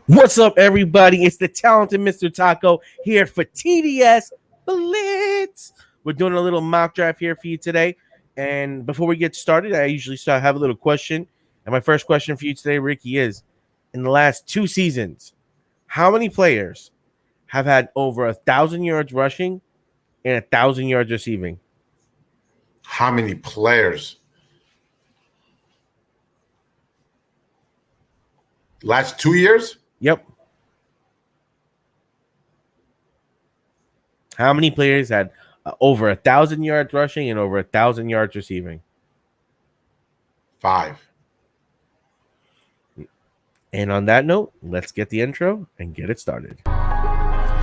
What's up, everybody? It's the talented Mr. Taco here for TDS Blitz. We're doing a little mock draft here for you today. And before we get started, I usually have a little question. And my first question for you today, Ricky, is in the last two seasons, how many players have had over 1,000 yards rushing and 1,000 yards receiving? How many players? Last 2 years? Yep. How many players had over 1,000 yards rushing and over 1,000 yards receiving? 5. And on that note, let's get the intro and get it started.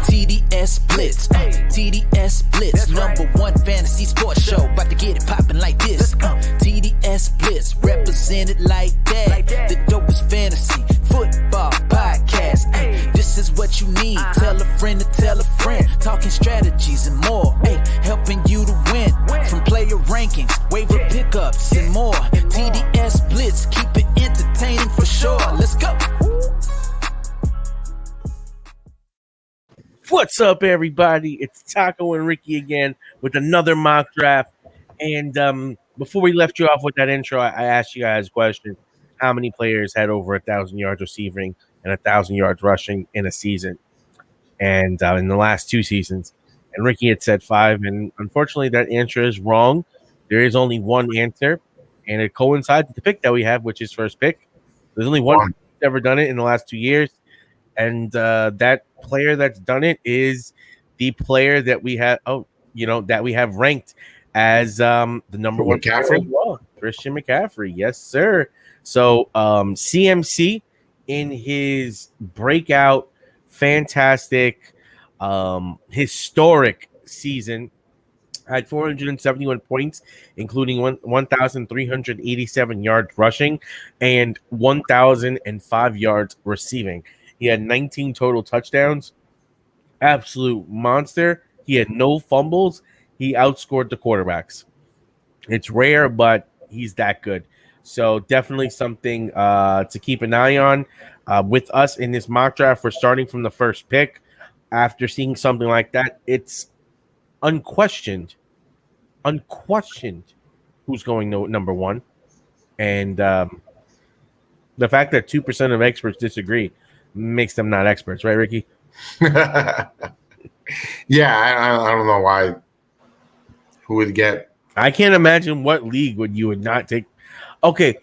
TDS Blitz, TDS Blitz, number one fantasy sports show, about to get it popping like this. TDS Blitz, represented like that. The dopest fantasy football podcast. This is what you need. Tell a friend to tell a friend. Talking strategies and more. Helping you to win from player rankings, waiver pickups and more. TDS Blitz, keep it entertaining for sure. Let's go. What's up, everybody? It's Taco and Ricky again with another mock draft. And before we left you off with that intro, I asked you guys a question. How many players had over 1,000 yards receiving and 1,000 yards rushing in a season? And in the last two seasons. And Ricky had said 5. And unfortunately, that answer is wrong. There is only one answer. And it coincides with the pick that we have, which is first pick. There's only one who's ever done it in the last 2 years. And that player that's done it is the player that we have, that we have ranked as the number one McCaffrey. Christian McCaffrey. Yes, sir. So CMC in his breakout, fantastic, historic season had 471 points, including 1,387 yards rushing and 1,005 yards receiving. He had 19 total touchdowns. Absolute monster. He had no fumbles. He outscored the quarterbacks. It's rare, but he's that good. So definitely something to keep an eye on. With us in this mock draft, we're starting from the first pick. After seeing something like that, it's unquestioned who's going number one. And the fact that 2% of experts disagree makes them not experts, right, Ricky? Yeah, I don't know why. Who would get? I can't imagine what league you would not take. Okay,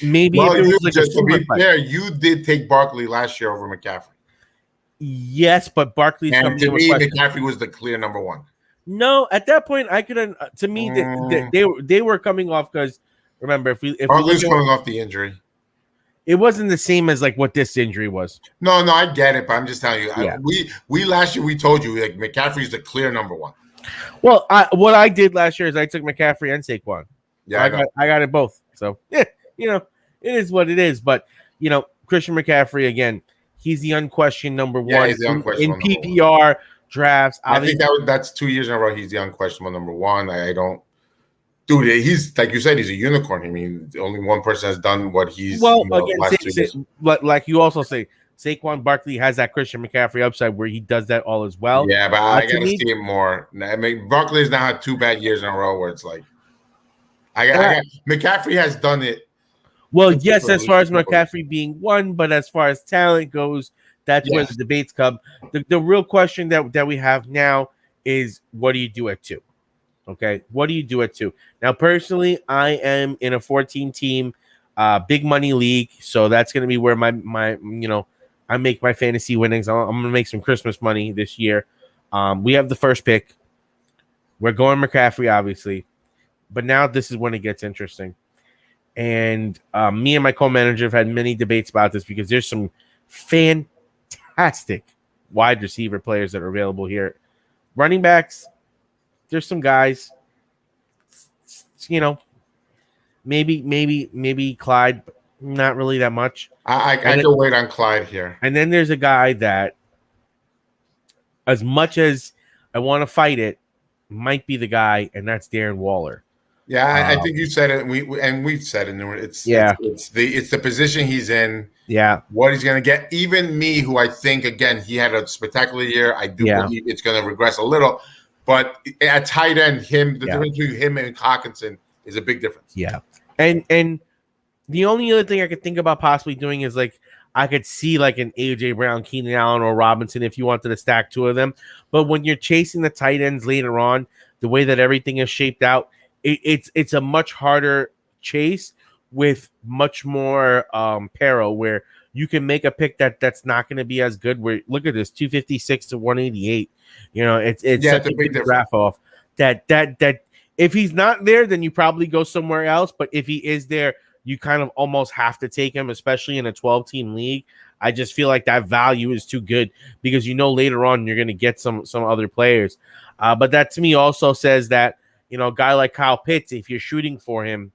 maybe Well, if it was like just to be fair, you did take Barkley last year over McCaffrey. Yes, but Barkley's and to me, McCaffrey was the clear number one. No, at that point, I couldn't. To me, they were coming off because remember, if Barkley's coming off the injury. It wasn't the same as like what this injury was. No, I get it, but I'm just telling you. Yeah. We last year we told you like McCaffrey's the clear number one. Well, what I did last year is I took McCaffrey and Saquon. Yeah, so I got it both. So yeah, it is what it is. But Christian McCaffrey again, he's the unquestioned number one he's the unquestioned in PPR drafts. I think that's 2 years in a row. He's the unquestionable number one. I don't. Dude, he's like you said, he's a unicorn. I mean, only one person has done what he's. But like you also say, Saquon Barkley has that Christian McCaffrey upside where he does that all as well. Yeah, but I gotta see it more. I mean, Barkley's now had 2 bad years in a row where it's like, McCaffrey has done it. Well, yes, as far as McCaffrey being one, but as far as talent goes, that's where the debates come. The real question that we have now is, what do you do at 2? Okay, what do you do at 2? Now, personally, I am in a 14-team big money league, so that's going to be where my I make my fantasy winnings. I'm going to make some Christmas money this year. We have the first pick. We're going McCaffrey, obviously, but now this is when it gets interesting. And me and my co-manager have had many debates about this because there's some fantastic wide receiver players that are available here. Running backs. There's some guys, maybe Clyde, but not really that much. I can wait on Clyde here. And then there's a guy that, as much as I want to fight it, might be the guy, and that's Darren Waller. Yeah, I think you said it. We've said it. It's the position he's in. Yeah. What he's going to get. Even me, who I think again he had a spectacular year. I do believe it's going to regress a little, but at tight end, the difference between him and Hawkinson is a big difference. Yeah, and the only other thing I could think about possibly doing is like I could see like an AJ Brown, Keenan Allen, or Robinson if you wanted to stack two of them. But when you're chasing the tight ends later on, the way that everything is shaped out, it's a much harder chase with much more peril where you can make a pick that's not going to be as good. Where look at this 256 to 188. You know, it's such a big graph off that if he's not there, then you probably go somewhere else. But if he is there, you kind of almost have to take him, especially in a 12-team league. I just feel like that value is too good because later on you're going to get some other players. But that to me also says that, a guy like Kyle Pitts, if you're shooting for him,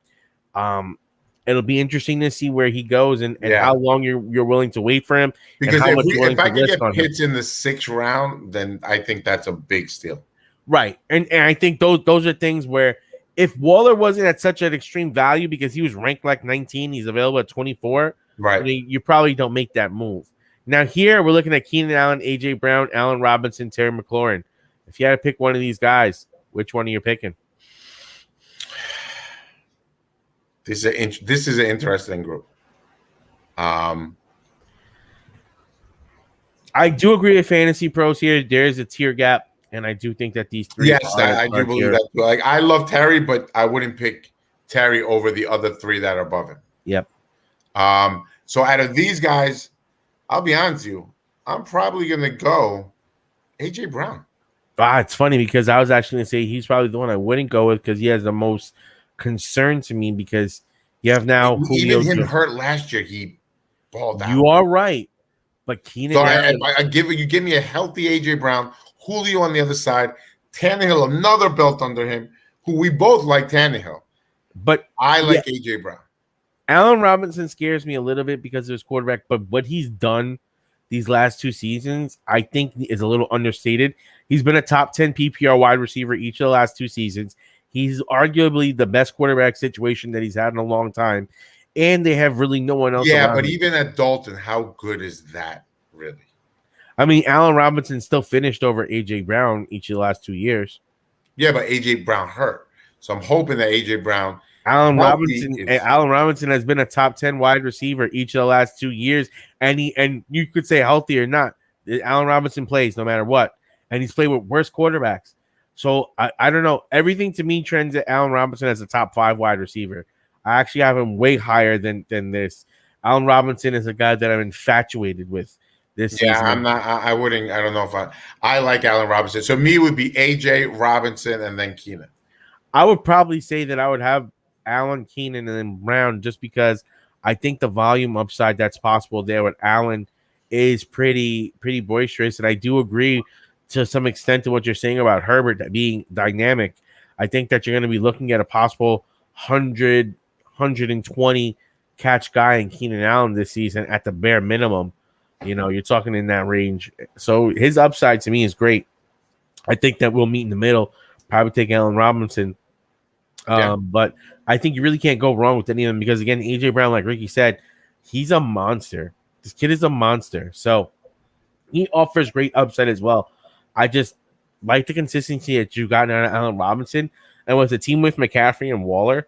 it'll be interesting to see where he goes and how long you're willing to wait for him. Because if I can get Pitts in the 6th round, then I think that's a big steal. Right. And I think those are things where if Waller wasn't at such an extreme value because he was ranked like 19, he's available at 24, right? You probably don't make that move. Now here we're looking at Keenan Allen, AJ Brown, Allen Robinson, Terry McLaurin. If you had to pick one of these guys, which one are you picking? This is an interesting group. I do agree with Fantasy Pros here. There is a tier gap. And I do think that these three. Yes, I do believe that. Like, I love Terry, but I wouldn't pick Terry over the other 3 that are above him. Yep. So out of these guys, I'll be honest with you, I'm probably going to go AJ Brown. It's funny because I was actually going to say he's probably the one I wouldn't go with because he has the most concern to me because you have now even him hurt last year. He balled out. You are right, but Keenan. So I give me a healthy AJ Brown. Julio on the other side, Tannehill, another belt under him, who we both like Tannehill. But I like AJ Brown. Allen Robinson scares me a little bit because of his quarterback, but what he's done these last 2 seasons, I think is a little understated. He's been a top 10 PPR wide receiver each of the last 2 seasons. He's arguably the best quarterback situation that he's had in a long time, and they have really no one else. Yeah, but even at Dalton, how good is that really? I mean, Allen Robinson still finished over A.J. Brown each of the last 2 years. Yeah, but A.J. Brown hurt. So I'm hoping that A.J. Brown... Allen Robinson has been a top 10 wide receiver each of the last 2 years. And you could say healthy or not. Allen Robinson plays no matter what. And he's played with worse quarterbacks. So I don't know. Everything to me trends at Allen Robinson as a top 5 wide receiver. I actually have him way higher than this. Allen Robinson is a guy that I'm infatuated with. Season. I'm not. I wouldn't. I don't know if I like Allen Robinson. So me would be AJ Robinson and then Keenan. I would probably say that I would have Allen, Keenan, and then Brown just because I think the volume upside that's possible there with Allen is pretty boisterous, and I do agree to some extent to what you're saying about Herbert being dynamic. I think that you're going to be looking at a possible 120 catch guy in Keenan Allen this season at the bare minimum. You're talking in that range. So his upside to me is great. I think that we'll meet in the middle. Probably take Allen Robinson. But I think you really can't go wrong with any of them because, again, A.J. Brown, like Ricky said, he's a monster. This kid is a monster. So he offers great upside as well. I just like the consistency that you've gotten out of Allen Robinson. And with a team with McCaffrey and Waller,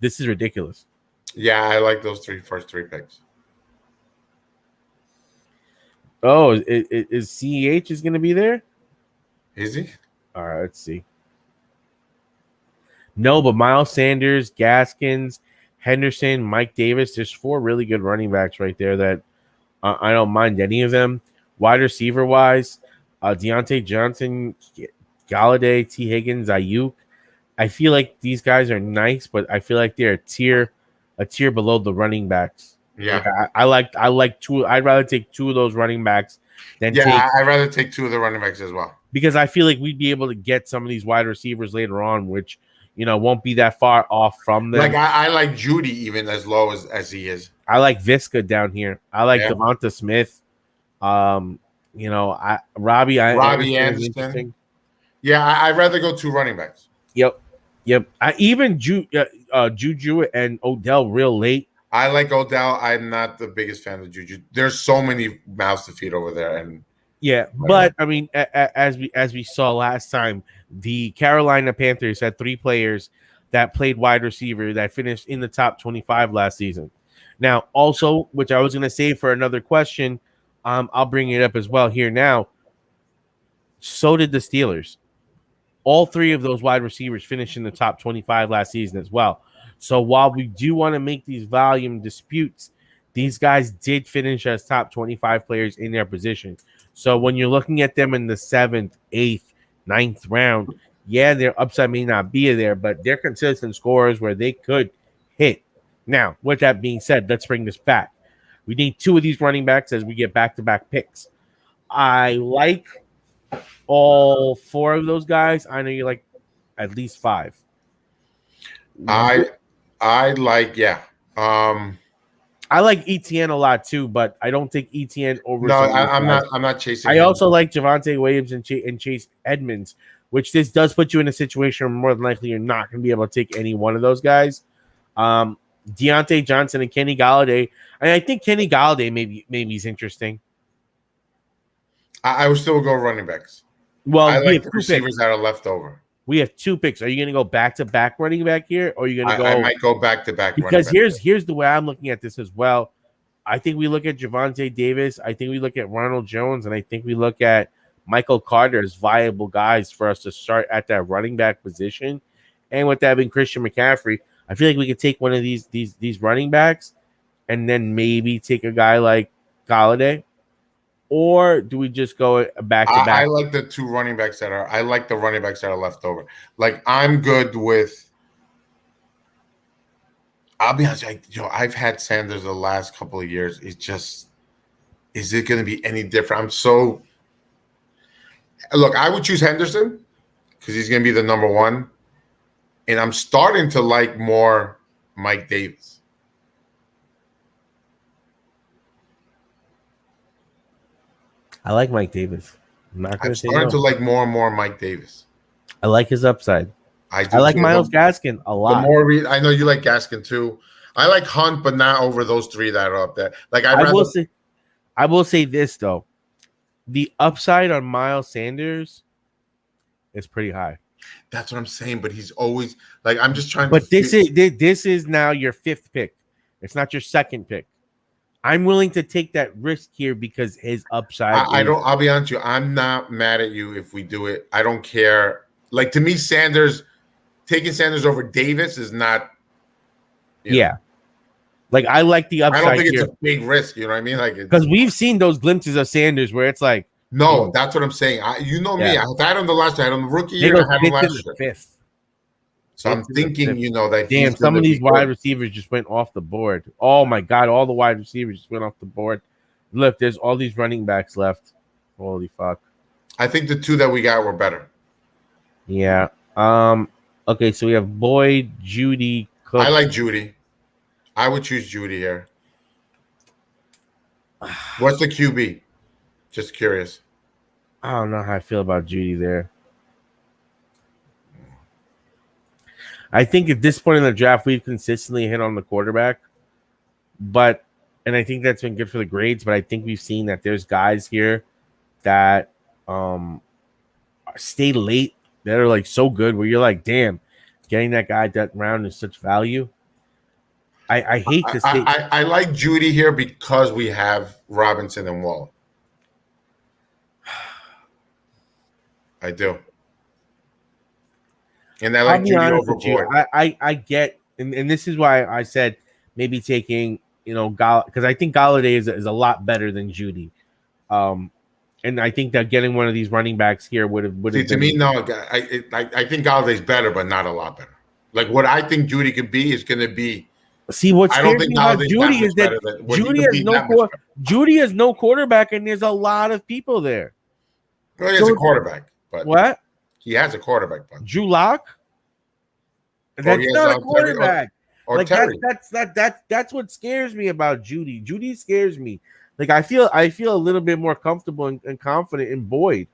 this is ridiculous. Yeah, I like those first three picks. Oh, is CEH is going to be there? Is he? All right, let's see. No, but Miles Sanders, Gaskins, Henderson, Mike Davis. There's 4 really good running backs right there that I don't mind any of them. Wide receiver wise, Deontay Johnson, Galladay, T. Higgins, Ayuk. I feel like these guys are nice, but I feel like they're a tier below the running backs. Yeah, I like 2. I'd rather take 2 of those running backs than I'd rather take 2 of the running backs as well because I feel like we'd be able to get some of these wide receivers later on, which won't be that far off from them. Like I like Judy even as low as he is. I like Visca down here. I like Devonta Smith. Robbie Anderson. Yeah, I'd rather go 2 running backs. Yep. Yep. Even Juju and Odell real late. I like Odell. I'm not the biggest fan of Juju. There's so many mouths to feed over there, and Yeah, but I mean, as we saw last time, the Carolina Panthers had 3 players that played wide receiver that finished in the top 25 last season. Now, also, which I was going to say for another question, I'll bring it up as well here now. So did the Steelers. All 3 of those wide receivers finished in the top 25 last season as well. So while we do want to make these volume disputes, these guys did finish as top 25 players in their position. So when you're looking at them in the 7th, 8th, 9th round, yeah, their upside may not be there, but they're consistent scorers where they could hit. Now, with that being said, let's bring this back. We need 2 of these running backs as we get back-to-back picks. I like all 4 of those guys. I know you like at least 5. I like I like ETN a lot too, but I don't take ETN over. No, I'm not chasing. I also like Javonte Williams and Chase Edmonds, which this does put you in a situation where more than likely you're not going to be able to take any one of those guys. Deontay Johnson and Kenny Galladay, and I think Kenny Galladay maybe is interesting. I would still go running backs. Well, I like the receivers that are left over. We have 2 picks. Are you going to go back-to-back running back here, or are you going to go? I might go back-to-back. Because here's the way I'm looking at this as well. I think we look at Javonte Davis. I think we look at Ronald Jones, and I think we look at Michael Carter as viable guys for us to start at that running back position. And with that being Christian McCaffrey, I feel like we could take one of these running backs, and then maybe take a guy like Galladay. Or do we just go back to back? I like the 2 running backs I like the running backs that are left over. Like I'm good with. I'll be honest, I've had Sanders the last couple of years. It's just, is it going to be any different? Look, I would choose Henderson because he's going to be the number 1, and I'm starting to like more Mike Davis. I like Mike Davis. I'm starting to like more and more Mike Davis. I like his upside. I like Myles Gaskin a lot. I know you like Gaskin too. I like Hunt, but not over those 3 that are up there. Like I will say this though, the upside on Miles Sanders is pretty high. That's what I'm saying. But he's always like, I'm just trying. But this is now your 5th pick. It's not your 2nd pick. I'm willing to take that risk here because his upside. I'll be honest with you. I'm not mad at you if we do it. I don't care. Like to me, taking Sanders over Davis is not. Yeah. Like I like the upside. I don't think here. It's a big risk. You know what I mean? Like because we've seen those glimpses of Sanders where it's like. No, that's what I'm saying. me. I've had him the last year. I had him the rookie year. I had him last year. 5th. So I'm thinking, that damn, some of these wide receivers just went off the board. Oh my God, all the wide receivers just went off the board. Look, there's all these running backs left. Holy fuck. I think the 2 that we got were better. Yeah. Okay, so we have Boyd, Judy, Cook. I like Judy. I would choose Judy here. What's the QB? Just curious. I don't know how I feel about Judy there. I think at this point in the draft, we've consistently hit on the quarterback, and I think that's been good for the grades. But I think we've seen that there's guys here that stay late that are like so good where you're like, damn, getting that guy that round is such value. I hate to say. I like Judy here because we have Robinson and Waller. I do. And I like Judy over Boyd. I get, and this is why I said maybe taking, because I think Galladay is a lot better than Judy. And I think that getting one of these running backs here would have been. To me, no, I think Galladay's better, but not a lot better. Like what I think Judy could be is going to be. See, what's scares me about Judy is that Judy has no quarterback, and there's a lot of people there. Well, he has a quarterback, but what? He has a quarterback, but Drew Lock. That's not a quarterback. Or like Terry. That's what scares me about Judy. Judy scares me. Like I feel a little bit more comfortable and confident in Boyd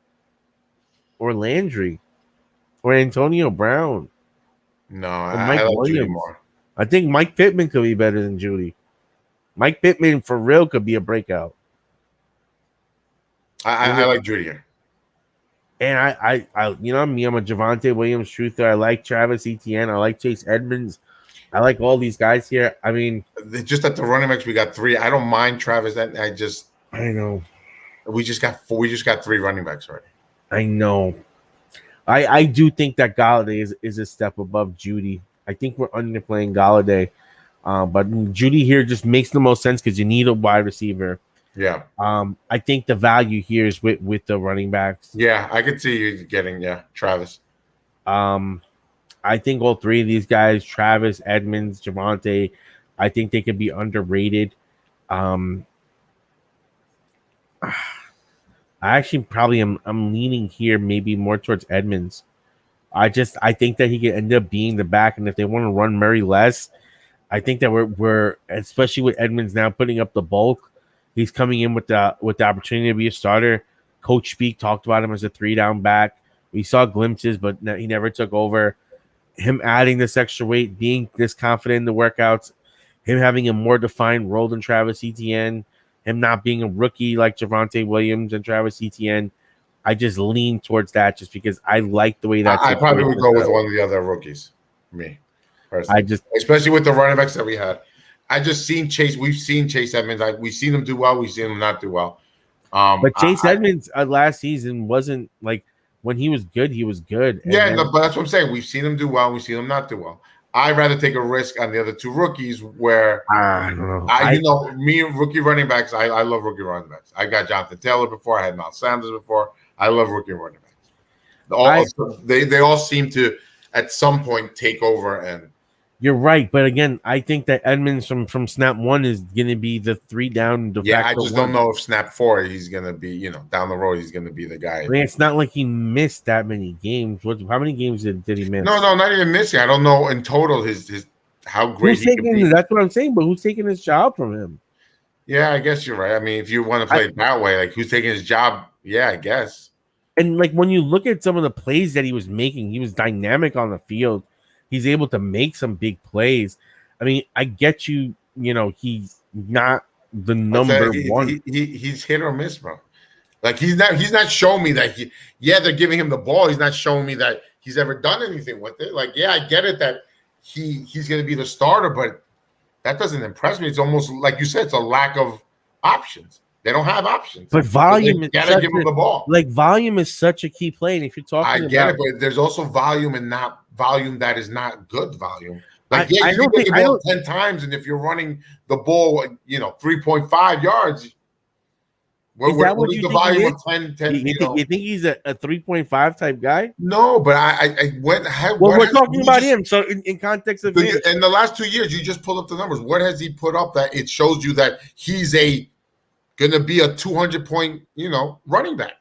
or Landry or Antonio Brown. No, or I Mike like Judy Williams. more. I think Mike Pittman could be better than Judy. Mike Pittman for real could be a breakout. I like Judy here. And I you know me, I'm a Javonte Williams truther. I like Travis Etienne. I like Chase Edmonds. I like all these guys here. I mean, Just at the running backs, we got 3. I don't mind Travis. I know. We just got 4. We just got 3 running backs already. I know. I do think that Galladay is a step above Judy. I think we're underplaying Galladay. But Judy here just makes the most sense because you need a wide receiver. Yeah. I think the value here is with the running backs. Yeah, I could see you getting Travis. I think all 3 of these guys, Travis, Edmonds, Javonte, I think they could be underrated. I actually probably I'm leaning here maybe more towards Edmonds. I think that he could end up being the back, and if they want to run Murray less, I think that we're especially with Edmonds now putting up the bulk. He's coming in with the opportunity to be a starter. Coach Speak talked about him as a 3-down back. We saw glimpses, but he never took over. Him adding this extra weight, being this confident in the workouts, him having a more defined role than Travis Etienne, him not being a rookie like Javonte Williams and Travis Etienne. I just lean towards that just because I like the way that. I probably would go with one of the other rookies. Me, personally. Especially with the running backs that we had. I just seen Chase. We've seen Chase Edmonds. We've seen him do well. We've seen him not do well. But Chase Edmonds last season wasn't like when he was good. He was good. Yeah, but that's what I'm saying. We've seen him do well. We've seen him not do well. I'd rather take a risk on the other 2 rookies where I don't know. Me rookie running backs. I love rookie running backs. I got Jonathan Taylor before. I had Miles Sanders before. I love rookie running backs. They all seem to at some point take over. And you're right, but again, I think that Edmonds from snap 1 is going to be the 3-down. Yeah, I just don't know if snap 4 he's going to be. Down the road he's going to be the guy. I mean, it's not like he missed that many games. How many games did he miss? No, not even missing. I don't know in total his how great he can be. That's what I'm saying. But who's taking his job from him? Yeah, I guess you're right. I mean, if you want to play it that way, like who's taking his job? Yeah, I guess. And like when you look at some of the plays that he was making, he was dynamic on the field. He's able to make some big plays. I mean, I get you. He's not the number 1. He's hit or miss, bro. Like he's not showing me that they're giving him the ball. He's not showing me that he's ever done anything with it. Like, yeah, I get it that he's going to be the starter, but that doesn't impress me. It's almost like you said, it's a lack of options. They don't have options. But volume is gotta give him the ball. Like volume is such a key play. And if you're talking, I get it, but there's also volume and not volume that is not good volume. Like you can get the ball 10 times, and if you're running the ball, 3.5 yards. What is the volume of 10? You think he's a 3.5 type guy? No, but we're talking about him. So in context of him, in the last 2 years, you just pull up the numbers. What has he put up that it shows you that he's going to be a 200-point, running back?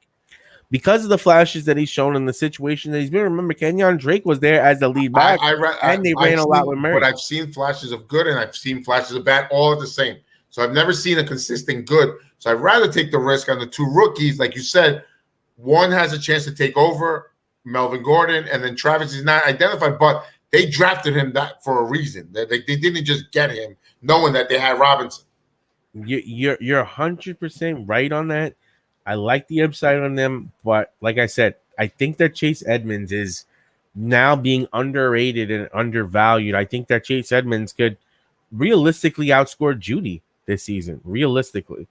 Because of the flashes that he's shown in the situation that he's been. Remember, Kenyon Drake was there as the lead back, and they ran a lot with Murray. But I've seen flashes of good, and I've seen flashes of bad, all at the same. So I've never seen a consistent good. So I'd rather take the risk on the 2 rookies. Like you said, one has a chance to take over, Melvin Gordon, and then Travis is not identified, but they drafted him that for a reason. They didn't just get him knowing that they had Robertson. You're 100% right on that. I like the upside on them, but like I said, I think that Chase Edmonds is now being underrated and undervalued. I think that Chase Edmonds could realistically outscore Judy this season. Realistically,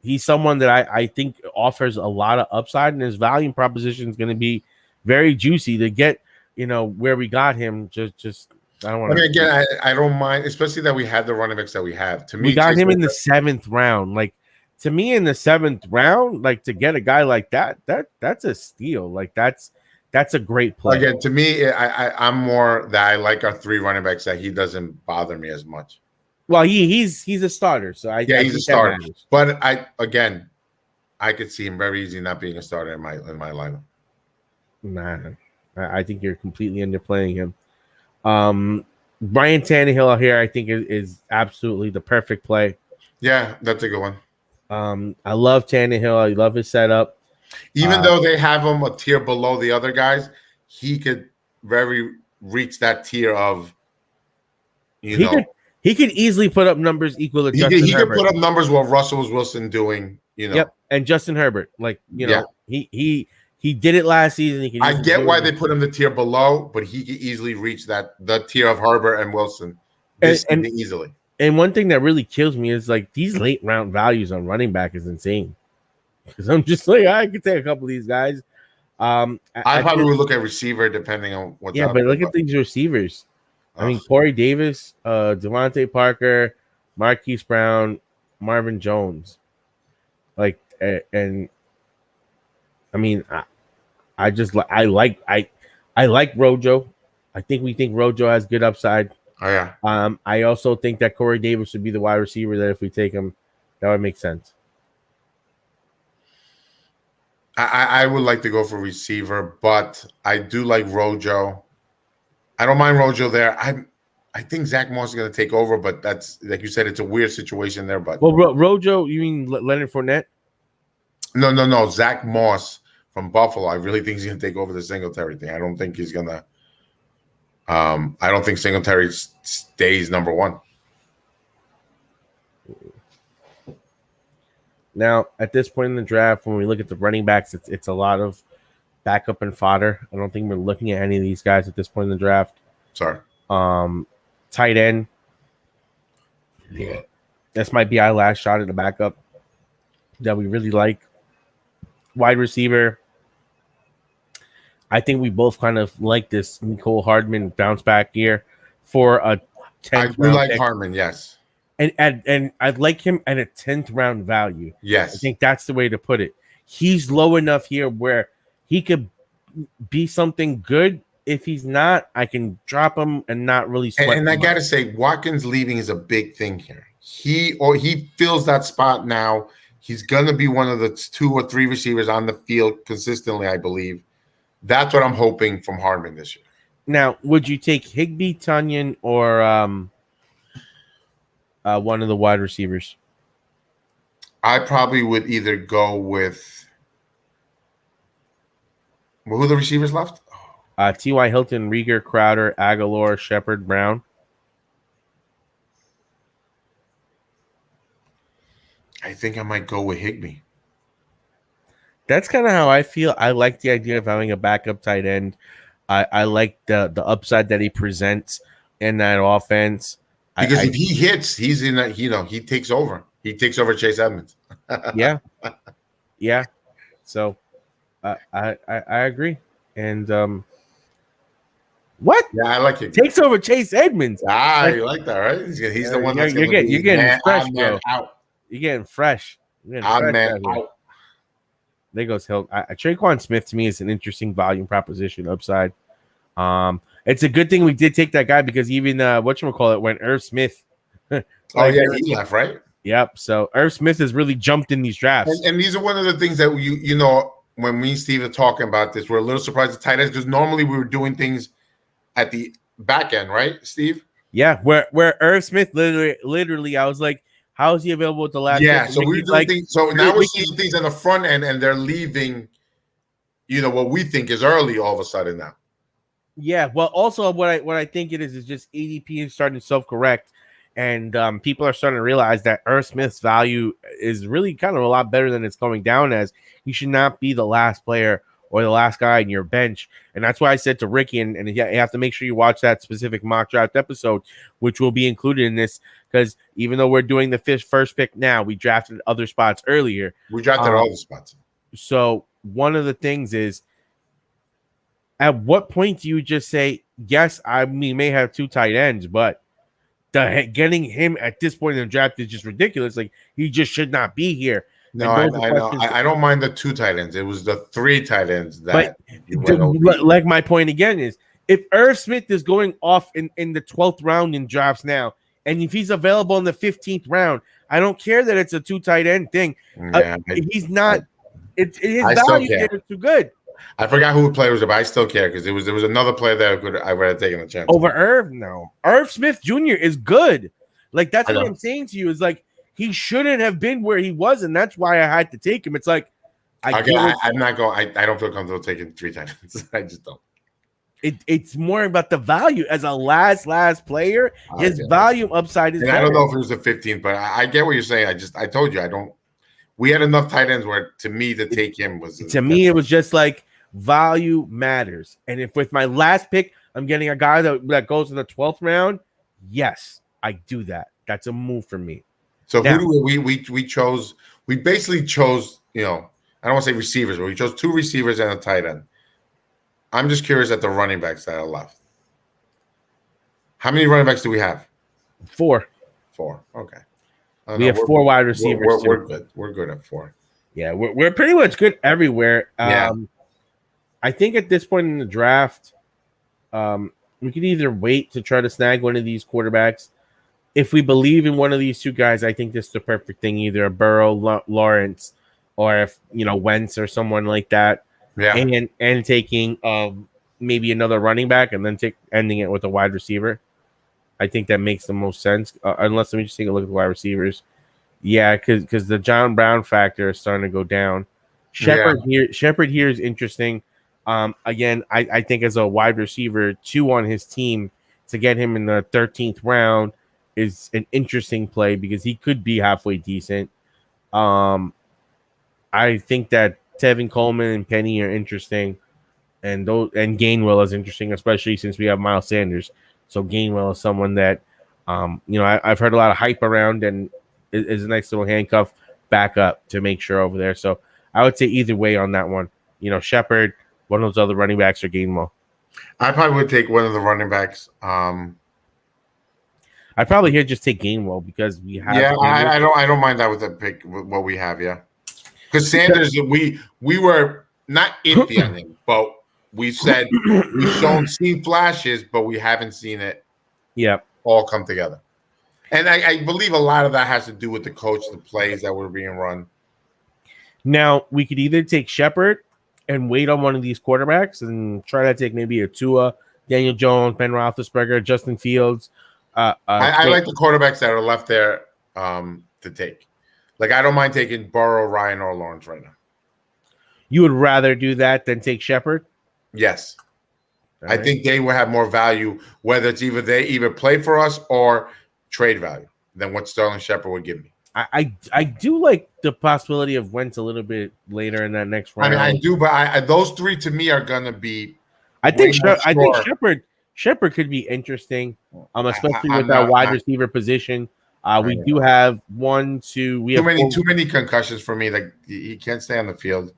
he's someone that I think offers a lot of upside, and his value proposition is going to be very juicy to get. Where we got him. Just I don't want. I mean, again, I don't mind, especially that we had the running backs that we have. To me, we got him in the 7th round. Like to me, in the 7th round, like to get a guy like that's a steal. Like that's a great play. Again, to me, I'm more that I like our 3 running backs that he doesn't bother me as much. Well, he's a starter, so he's a starter. But I could see him very easy not being a starter in my lineup. Nah, I think you're completely underplaying him. Brian Tannehill here, I think is absolutely the perfect play. Yeah, that's a good one. I love Tannehill. I love his setup. Even though they have him a tier below the other guys, he could very reach that tier of, he could easily put up numbers equal to Justin he Herbert. could put up numbers what Russell Wilson doing. Yep, and Justin Herbert, he did it last season. I get why they put him the tier below, but he could easily reach the tier of Herbert and Wilson easily. And one thing that really kills me is like these late round values on running back is insane. Because I'm just like, I could take a couple of these guys. I probably would look at receiver depending on what's out. But look at these receivers. I mean, Corey Davis, Devontae Parker, Marquise Brown, Marvin Jones. Like, and I mean, I like Rojo. I think Rojo has good upside. Oh yeah. I also think that Corey Davis would be the wide receiver that if we take him, that would make sense. I would like to go for receiver, but I do like Rojo. I don't mind Rojo there. I think Zach Moss is going to take over, but that's, like you said, it's a weird situation there. But Rojo, you mean Leonard Fournette? No. Zach Moss from Buffalo. I really think he's going to take over the Singletary thing. I don't think he's going to. I don't think Singletary stays number one. Now, at this point in the draft, when we look at the running backs, it's a lot of backup and fodder. I don't think we're looking at any of these guys at this point in the draft. Sorry. Tight end. Yeah. This might be our last shot at a backup that we really like. Wide receiver. I think we both kind of like this Nicole Hardman bounce back year for a 10th round. I do like Hardman, yes. And I'd like him at a 10th round value. Yes. I think that's the way to put it. He's low enough here where he could be something good. If he's not, I can drop him and not really sweat. And I got to say, Watkins leaving is a big thing here. He fills that spot now. He's going to be one of the 2 or 3 receivers on the field consistently, I believe. That's what I'm hoping from Hardman this year. Now, would you take Higbee, Tunyon, or one of the wide receivers? I probably would either go with who are the receivers left? T.Y. Hilton, Rieger, Crowder, Aguilar, Shepard, Brown. I think I might go with Higbee. That's kind of how I feel. I like the idea of having a backup tight end. I like the upside that he presents in that offense. Because if he hits, he's in that, he takes over. He takes over Chase Edmonds. Yeah. So I agree. And what? Yeah, I like it. Takes over Chase Edmonds. You like that, right? He's the one that's you're getting fresh, bro. Out. You're getting fresh. Out. There goes Hill. Traquan Smith to me is an interesting volume proposition upside. It's a good thing we did take that guy because even whatchamacallit when Irv Smith. He left, right? Yep. So Irv Smith has really jumped in these drafts. And these are one of the things that when me and Steve are talking about this, we're a little surprised at tight ends because normally we were doing things at the back end, right, Steve? Yeah, where Irv Smith literally, I was like, how is he available at the last? Yeah, so we're doing things. So now we're seeing things on the front end, and they're leaving, what we think is early all of a sudden now. Yeah, well, also what I think it is just ADP is starting to self-correct, and people are starting to realize that Irv Smith's value is really kind of a lot better than it's going down as. He should not be the last player or the last guy in your bench. And that's why I said to Ricky, and you have to make sure you watch that specific mock draft episode, which will be included in this, because even though we're doing the first pick now, we drafted other spots earlier. We drafted all the spots. So one of the things is, at what point do you just say, yes, we may have 2 tight ends, but getting him at this point in the draft is just ridiculous. Like, he just should not be here. No, I know. I don't mind the 2 tight ends. It was the 3 tight ends that. Like my point again is, if Irv Smith is going off in the 12th round in drafts now, and if he's available in the 15th round, I don't care that it's a 2 tight end thing. Yeah, he's not. His value is too good. I forgot who the player was, but I still care because there was another player that I would have taken a chance over Irv. No, Irv Smith Jr. is good. Like that's what I'm saying to you is like. He shouldn't have been where he was, and that's why I had to take him. It's like I'm not going. I don't feel comfortable taking 3 tight ends. I just don't. It's more about the value as a last player. His volume upside is and better. I don't know if it was the 15th, but I get what you're saying. I told you I don't. We had enough tight ends where to me to take him was to me it was just like value matters. And if with my last pick I'm getting a guy that goes in the 12th round, yes, I do that. That's a move for me. So now, who do we chose? We basically chose, I don't want to say receivers, but we chose 2 receivers and a tight end. I'm just curious at the running backs that are left. How many running backs do we have? 4. 4. Okay. We have 4 wide receivers. We're good. We're good at 4. Yeah, we're pretty much good everywhere. I think at this point in the draft, we could either wait to try to snag one of these quarterbacks. If we believe in one of these 2 guys, I think this is the perfect thing, either a Burrow, Lawrence, or if Wentz or someone like that. Yeah. And taking maybe another running back and then ending it with a wide receiver. I think that makes the most sense. Unless, let me just take a look at the wide receivers. Yeah, because the John Brown factor is starting to go down. Shepard here is interesting. Again, I think as a wide receiver 2 on his team, to get him in the 13th round is an interesting play because he could be halfway decent. I think that Tevin Coleman and Penny are interesting, and Gainwell is interesting, especially since we have Miles Sanders. So Gainwell is someone that, I've heard a lot of hype around and is a nice little handcuff backup to make sure over there. So I would say either way on that one. Shepard, one of those other running backs, or Gainwell. I probably would take one of the running backs. I'd probably here just take Gainwell because we have. Yeah, I don't mind that with the pick. What we have, yeah. Because Sanders, we were not iffy on him, but we said we've seen flashes, but we haven't seen it. Yeah, all come together. And I believe a lot of that has to do with the coach, the plays that were being run. Now we could either take Shepard and wait on one of these quarterbacks and try to take maybe a Tua, Daniel Jones, Ben Roethlisberger, Justin Fields. I like the quarterbacks that are left there to take. Like, I don't mind taking Burrow, Ryan, or Lawrence right now. You would rather do that than take Shepard? Yes. All right. I think they will have more value, whether it's they either play for us or trade value than what Sterling Shepard would give me. I do like the possibility of Wentz a little bit later in that next round. I do, but those 3 to me are going to be. I think Shepard could be interesting, especially with that wide receiver position. We do have 1, 2. We have too many concussions for me. Like, he can't stay on the field.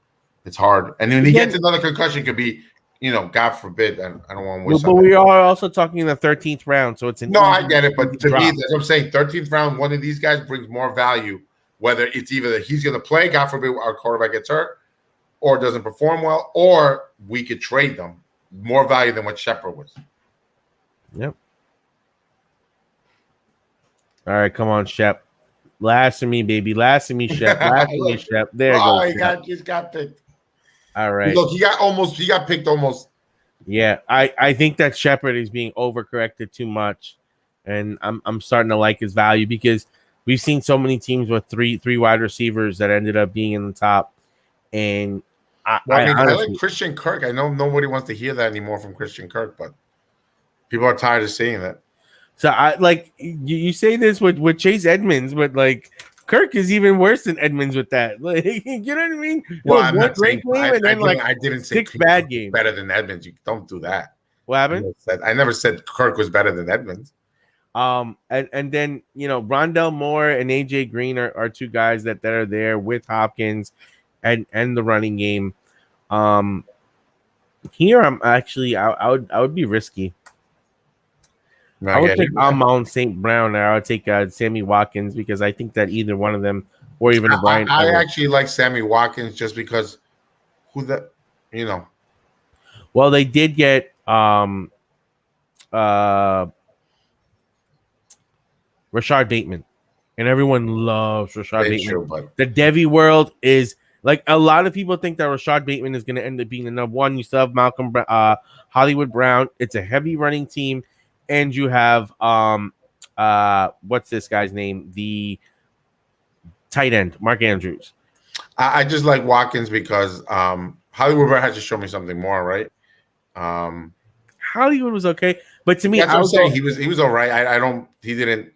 It's hard, and when he gets another concussion, could be, God forbid. I don't want to waste. But we are also talking in the 13th round, so it's I get it, but to me, that's what I'm saying. 13th round, one of these guys brings more value. Whether it's either that he's going to play, God forbid, our quarterback gets hurt, or doesn't perform well, or we could trade them. More value than what Shepard was. Yep. All right, come on, Shep. Last of me, baby. Last of me, Shep. Last of me, Shep. There you go. He got picked. All right. Look, he got picked almost. Yeah, I think that Shepard is being overcorrected too much, and I'm starting to like his value because we've seen so many teams with three wide receivers that ended up being in the top, and I like Christian Kirk. I know nobody wants to hear that anymore from Christian Kirk, but people are tired of seeing that. So I like you say this with Chase Edmonds, but like Kirk is even worse than Edmonds with that. Like, you know what I mean? Well, I'm not great saying, game and then I didn't say 6 bad games. Better than Edmonds. You don't do that. What happened? I never said Kirk was better than Edmonds. And then Rondell Moore and AJ Green are 2 guys that are there with Hopkins and the running game. Here I'm actually I would be risky. I would take Amon St. Brown, or I would take Sammy Watkins because I think that either one of them, or even Brian. I actually like Sammy Watkins just because Well, they did get Rashard Bateman, and everyone loves Rashard Bateman. But the Devy world is like a lot of people think that Rashard Bateman is going to end up being the number 1. You still have Hollywood Brown. It's a heavy running team. And you have what's this guy's name? The tight end, Mark Andrews. I just like Watkins because Hollywood Brown has to show me something more, right? Hollywood was okay, but to me, That's what I'm saying. He was all right. He didn't.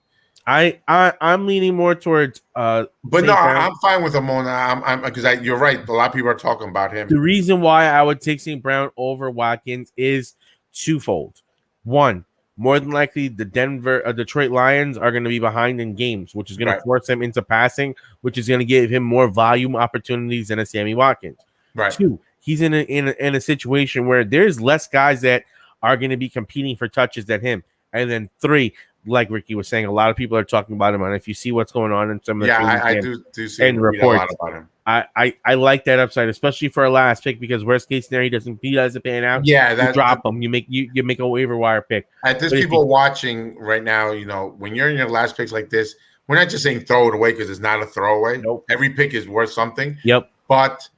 I'm leaning more towards But St. no, Brown. I'm fine with Amon. I'm because you're right. A lot of people are talking about him. The reason why I would take St. Brown over Watkins is twofold. One, more than likely, the Detroit Lions are going to be behind in games, which is going to force him into passing, which is going to give him more volume opportunities than a Sammy Watkins. Right. Two, he's in a situation where there's less guys that are going to be competing for touches than him. And then three, like Ricky was saying, a lot of people are talking about him. And if you see what's going on in some of the I do see and reports a lot about him. I like that upside, especially for a last pick, because worst case scenario, he doesn't pan out. Yeah, you drop him. You make a waiver wire pick. At this, people watching right now, when you're in your last picks like this, we're not just saying throw it away because it's not a throwaway. Nope. Every pick is worth something. Yep. But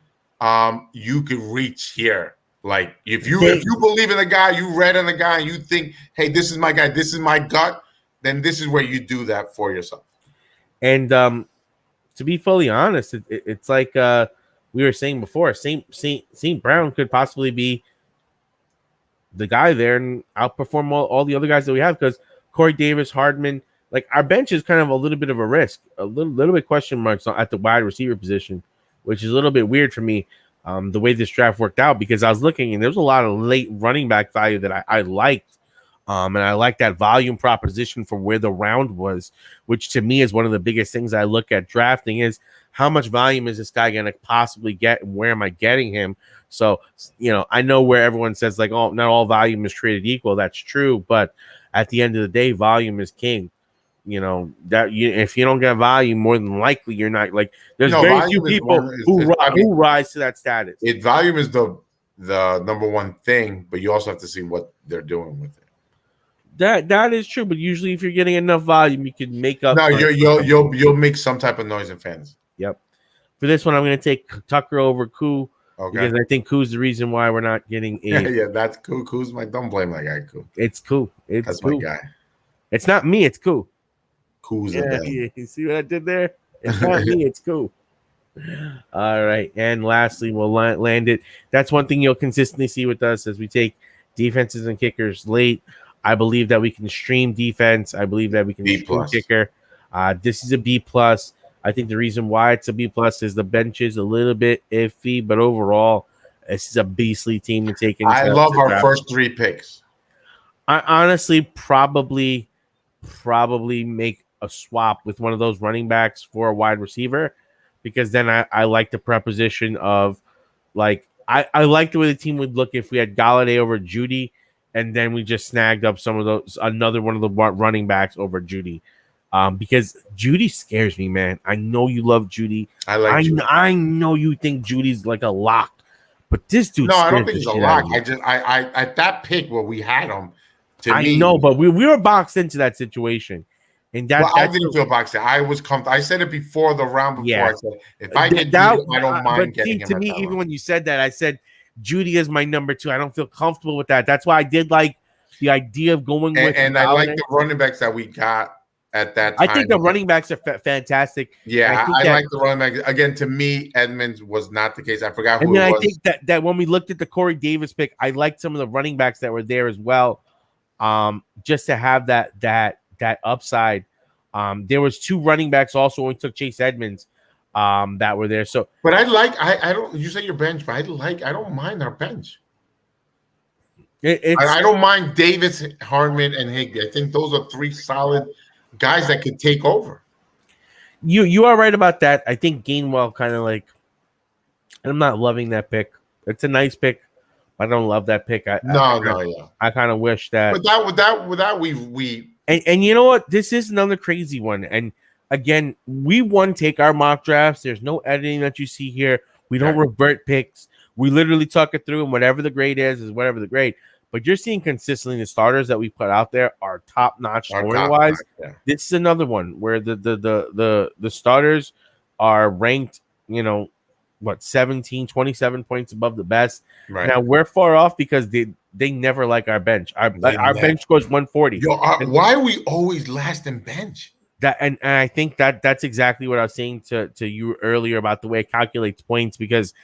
you could reach here. Like if you believe in the guy, you read on the guy, and you think, hey, this is my guy, this is my gut, then this is where you do that for yourself. And to be fully honest, it's like we were saying before, St. Brown could possibly be the guy there and outperform all the other guys that we have, because Corey Davis, Hardman, like our bench is kind of a little bit of a risk, a little bit question marks at the wide receiver position, which is a little bit weird for me. The way this draft worked out, because I was looking and there's a lot of late running back value that I liked. And I like that volume proposition for where the round was, which to me is one of the biggest things I look at drafting is how much volume is this guy going to possibly get and where am I getting him? So, I know where everyone says like, oh, not all volume is created equal. That's true. But at the end of the day, volume is king. If you don't get volume, more than likely you're not like. There's very few people who rise to that status. Volume is the number one thing, but you also have to see what they're doing with it. That is true, but usually if you're getting enough volume, you can make up. No, you'll make some type of noise in fans. Yep. For this one, I'm going to take Tucker over Koo. Okay. Because I think Koo's the reason why we're not getting a. Yeah, that's Koo. Koo's don't blame that guy. Koo. It's Koo. That's my guy. It's not me. It's Koo. Koo's you see what I did there? It's not me. It's Koo. All right, and lastly, we'll land it. That's one thing you'll consistently see with us as we take defenses and kickers late. I believe that we can stream defense. I believe that we can stream kicker. This is a B+. I think the reason why it's a B+ is the bench is a little bit iffy, but overall, this is a beastly team to take into. I love our first 3 picks. I honestly probably make a swap with one of those running backs for a wide receiver, because then I like the preposition of like I like the way the team would look if we had Galladay over Judy, and then we just snagged up another one of the running backs over Judy. Because Judy scares me, man. I know you love Judy. I know you think Judy's like a lock, but this dude. No, I don't think he's a lock. I at that pick where we had him. I know, but we were boxed into that situation, and I didn't feel boxed in. I was comfortable. I said it before the round before. Yeah. I said if I get I don't mind getting him. To me, even when you said that, I said Judy is my number 2. I don't feel comfortable with that. That's why I did like the idea of going with. And I like the running backs that we got at that time. I think the running backs are fantastic. Yeah, I like the running backs. Again, to me, Edmonds was not the case. I forgot who it was. I think that when we looked at the Corey Davis pick, I liked some of the running backs that were there as well. Just to have that upside. There was 2 running backs also when we took Chase Edmonds that were there. So, but I don't. You say your bench, but I don't mind our bench. I don't mind Davis, Hardman, and Higbee. I think those are 3 solid guys that could take over. You are right about that. I think Gainwell kind of like. I'm not loving that pick. It's a nice pick. I don't love that pick. I kind of wish that. But without we. And you know what? This is another crazy one. And again, we take our mock drafts. There's no editing that you see here. We don't revert picks. We literally talk it through, and whatever the grade is whatever the grade. But you're seeing consistently the starters that we put out there are top notch scoring wise. Yeah. This is another one where the starters are ranked, 27 points above the best. Right. Now we're far off because they never like our bench. Our bench scores 140. Why are we always last in bench? That and I think that's exactly what I was saying to you earlier about the way it calculates points, because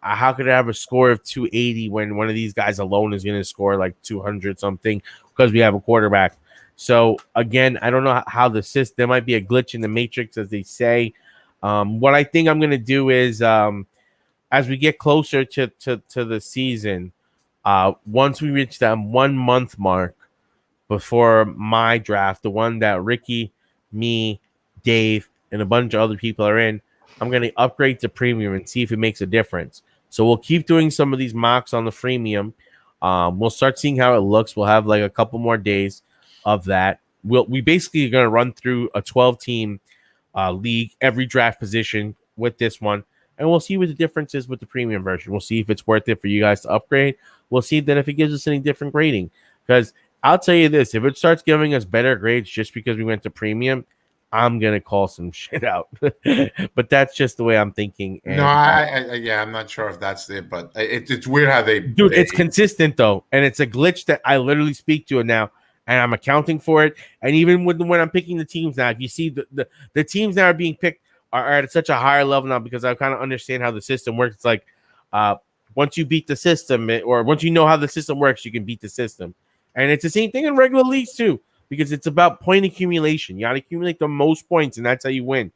how could I have a score of 280 when one of these guys alone is going to score like 200 something because we have a quarterback? So again, I don't know how the system. There might be a glitch in the matrix, as they say. What I think I'm going to do is, as we get closer to the season, once we reach that 1 month mark before my draft, the one that Ricky, me, Dave, and a bunch of other people are in, I'm going to upgrade to premium and see if it makes a difference. So we'll keep doing some of these mocks on the freemium. We'll start seeing how it looks. We'll have like a couple more days of that. We basically are going to run through a 12-team league, every draft position with this one, and we'll see what the difference is with the premium version. We'll see if it's worth it for you guys to upgrade. We'll see then if it gives us any different grading. Because I'll tell you this, if it starts giving us better grades just because we went to premium, I'm going to call some shit out. But that's just the way I'm thinking. And, no, I'm not sure if that's it, but it's weird how it's consistent though, and it's a glitch that I literally speak to it now, and I'm accounting for it. And even when I'm picking the teams now, if you see the teams that are being picked are at such a higher level now, because I kind of understand how the system works. It's like once you beat the system, or once you know how the system works, you can beat the system. And it's the same thing in regular leagues too, because it's about point accumulation. You got to accumulate the most points, and that's how you win.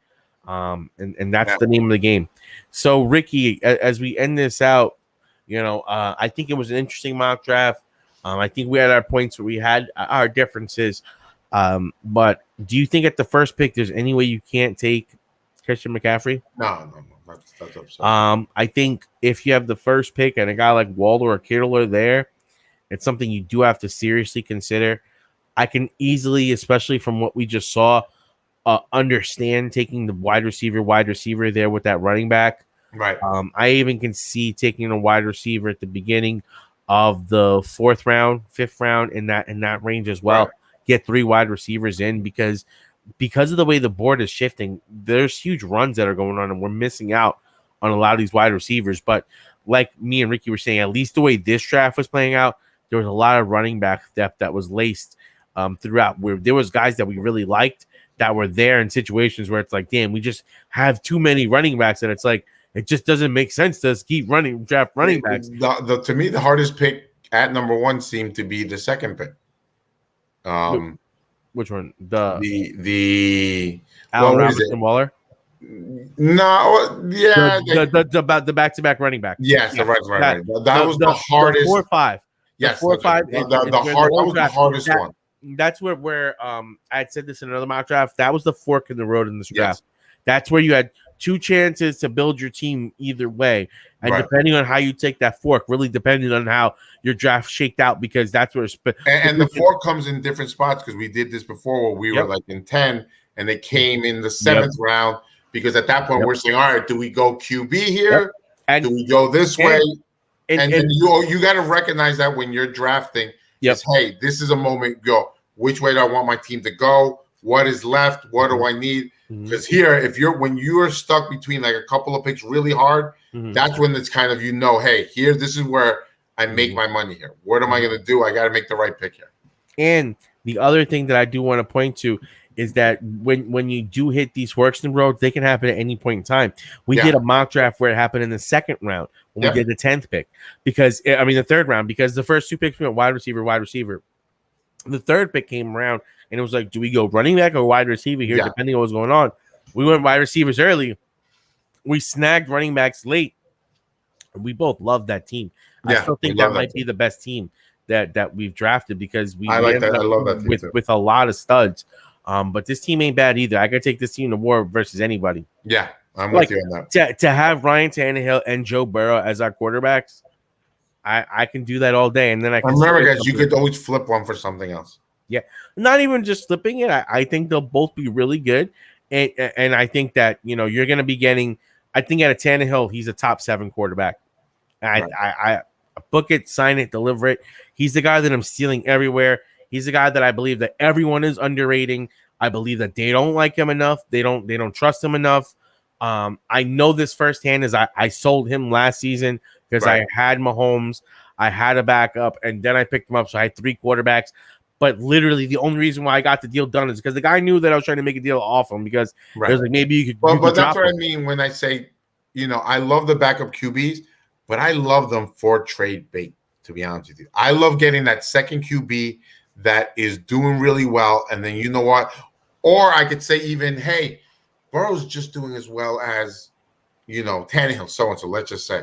And that's the name of the game. So, Ricky, as we end this out, I think it was an interesting mock draft. I think we had our points where we had our differences. But do you think at the first pick, there's any way you can't take Christian McCaffrey? No. That's absurd. I think if you have the first pick and a guy like Waller or Kittle are there, it's something you do have to seriously consider. I can easily, especially from what we just saw, understand taking the wide receiver there with that running back. Right. I even can see taking a wide receiver at the beginning of the 4th round, 5th round in that range as well. Right. Get 3 wide receivers in because of the way the board is shifting, there's huge runs that are going on, and we're missing out on a lot of these wide receivers. But like me and Ricky were saying, at least the way this draft was playing out, there was a lot of running back depth that was laced throughout, where there was guys that we really liked that were there in situations where it's like, damn, we just have too many running backs, and it's like, it just doesn't make sense to keep draft running backs. To me, the hardest pick at number 1 seemed to be the second pick. Which one? The Allen Robertson Waller? No, yeah, the back-to-back running back. Yes, yeah. Right. That was the hardest. 4 or 5. Yes, 4 or 5. That was the hardest one. That's where I had said this in another mock draft. That was the fork in the road in this draft. Yes. That's where you had 2 chances to build your team either way, and depending on how you take that fork, really depending on how your draft shaked out, because that's where and the fork comes in different spots, because we did this before where we were like in 10 and they came in the 7th round, because at that point we're saying, all right, do we go QB here? And do we go this way? And then you got to recognize that when you're drafting, hey, this is a moment. Go, which way do I want my team to go? What is left? What do I need? Because here, when you're stuck between like a couple of picks really hard, that's when it's kind of, hey, here, this is where I make my money here. What am I going to do? I got to make the right pick here. And the other thing that I do want to point to is that when you do hit these forks in the road, they can happen at any point in time. We did a mock draft where it happened in the 2nd round when we did the 10th pick, the 3rd round, because the first 2 picks we went wide receiver. The 3rd pick came around, and it was like, do we go running back or wide receiver here, depending on what's going on? We went wide receivers early. We snagged running backs late. We both love that team. I still think that might be the best team that we've drafted, because I love that team with a lot of studs. But this team ain't bad either. I could take this team to war versus anybody. Yeah, I'm with you on that. To have Ryan Tannehill and Joe Burrow as our quarterbacks, I can do that all day. And then I can remember, guys, you could always flip one for something else. Yeah, not even just flipping it. I think they'll both be really good. And I think that, you're going to be getting, I think at a Tannehill, he's a top 7 quarterback. I book it, sign it, deliver it. He's the guy that I'm stealing everywhere. He's the guy that I believe that everyone is underrating. I believe that they don't like him enough. They don't trust him enough. I know this firsthand, as I sold him last season because I had Mahomes, I had a backup, and then I picked him up. So I had 3 quarterbacks. But literally, the only reason why I got the deal done is because the guy knew that I was trying to make a deal off him, because it was like, maybe you could. But that's what I mean when I say, I love the backup QBs, but I love them for trade bait, to be honest with you. I love getting that second QB that is doing really well, and then you know what? Or I could say even, hey, Burrow's just doing as well as, Tannehill, so-and-so, let's just say.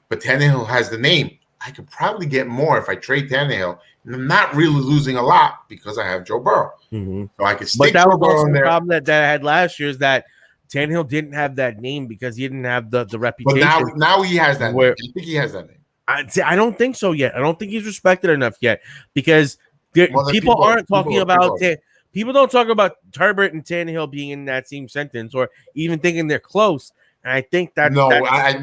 But Tannehill has the name. I could probably get more if I trade Tannehill, and I'm not really losing a lot because I have Joe Burrow. Mm-hmm. So I could But stick that Joe was Burrow also in the there. problem that I had last year is that Tannehill didn't have that name because he didn't have the But reputation. now he has that name. I think he has that name. I don't think so yet. I don't think he's respected enough yet because people aren't talking about people don't talk about Herbert and Tannehill being in that same sentence or even thinking they're close. And I think that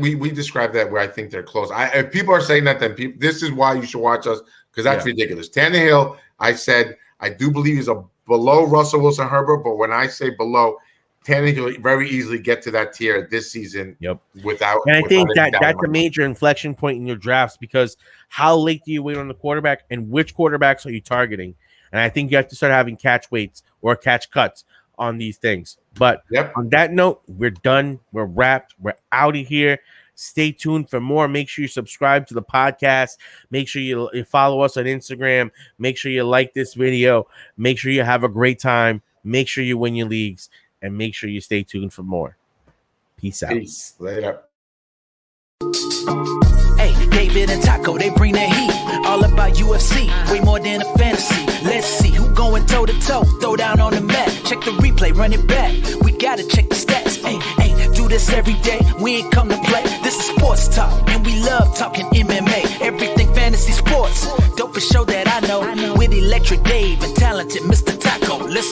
we described that where I think they're close. If people are saying that, then this is why you should watch us because that's ridiculous. Tannehill, I said I do believe he's a below Russell Wilson, Herbert, but when I say below, Tannehill very easily get to that tier this season. Yep. And I think that's a major inflection point in your drafts because how late do you wait on the quarterback and which quarterbacks are you targeting? And I think you have to start having catch weights or catch cuts on these things. But on that note, we're done. We're wrapped. We're out of here. Stay tuned for more. Make sure you subscribe to the podcast. Make sure you follow us on Instagram. Make sure you like this video. Make sure you have a great time. Make sure you win your leagues. And make sure you stay tuned for more. Peace out. Peace. Later. Hey, David and Taco, they bring that heat. All about UFC, way more than a fantasy. Let's see who going toe to toe. Throw down on the mat. Check the replay, run it back. We gotta check the stats. Hey, do this every day. We ain't come to play. This is sports talk, and we love talking MMA. Everything fantasy sports. Dopest show that I know. With Electric Dave and talented Mr. Taco. Let's